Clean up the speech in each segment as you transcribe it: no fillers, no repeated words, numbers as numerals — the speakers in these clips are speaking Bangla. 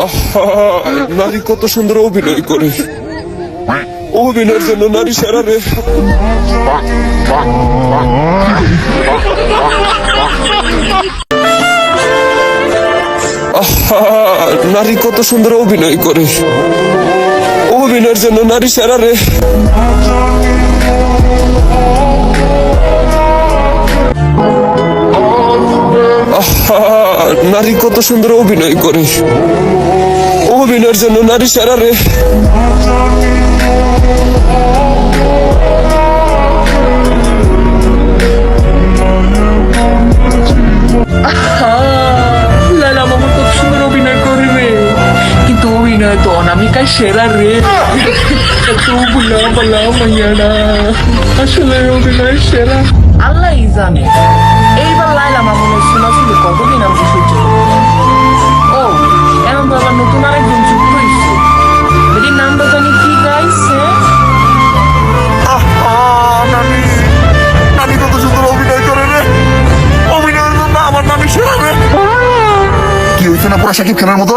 আহা, নারী কত সুন্দর অভিনয় করে। অভিনয়ের জন্য নারী সেরা রে। আহা, নারী কত সুন্দর অভিনয় করে। অভিনয়ের জন্য নারী সেরা রে। আহা, নারী কত সুন্দর অভিনয় করে। অভিনয়ের জন্য নারী সেরা রে। লাইলা মামা কত সুন্দর অভিনয় করবে, কিন্তু অভিনয় তো অনামিকায় সেরা রে। এত বুলা বলা মাইয়ানা, আসলে অভিনয় সেরা আল্লাহ জানে। এইবার লাইলা মামুনের শোনাশুনি কতদিন আমি সহ্য করব। ও এখন তো আবার নতুন আরেকজন যুক্ত হয়েছে, এটির নামটা জানি কি গাইছে। নানি কত সুন্দর অভিনয় করে রে। অভিনয়ের জন্য আমার নানি সেরা রে। কি হয়েছে না পুরা শাকিব খানের মতো?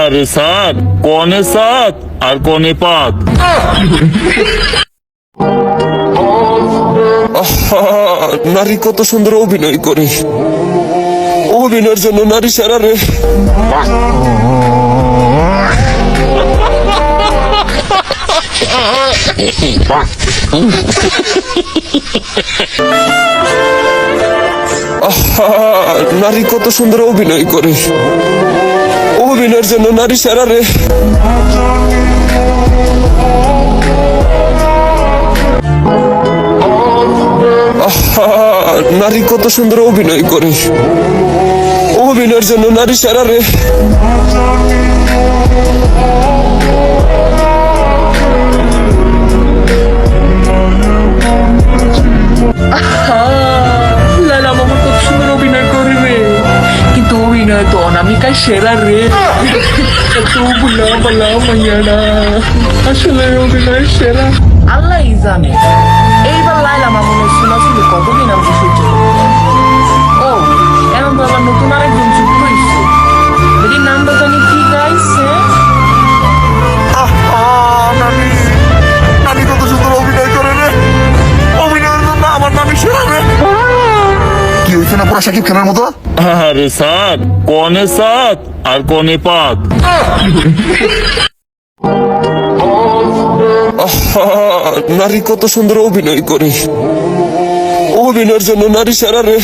আরে সাত কনে সাত আর কনে পাত। আহা, নারী কত সুন্দর অভিনয় করে। অভিনয়ের জন্য নারী সেরা রে। আহা, নারী কত সুন্দর অভিনয় করে। অভিনয়ের জন্য নারী সেরা রে। আহা, নারী কত সুন্দর অভিনয় করে। অভিনয়ের জন্য নারী সেরা রে। লাইলা মামা কত সুন্দর অভিনয় করবে, কিন্তু অভিনয় তো অনামিকায় সেরা রে। এত বুলা বলা মাইয়ানা, আসলে অভিনয় সেরা আল্লাহ জানে। এইবার লাইলা মামুনের শোনাশুনি কতদিন আমি সহ্য করব। ও এখন তো আবার নতুন আরেকজন যুক্ত হয়েছে, এটির নামটা জানি কি গাইছে। নানি কত সুন্দর অভিনয় করে রে। অভিনয়ের জন্য আমার নানি সেরা রে। কি হয়েছে না পুরা শাকিব খানের মতো? আরে সাত কনে সাত আর কনে পাত। আহা, নারী কত সুন্দর অভিনয় করে। অভিনয়ের জন্য নারী সেরা রে।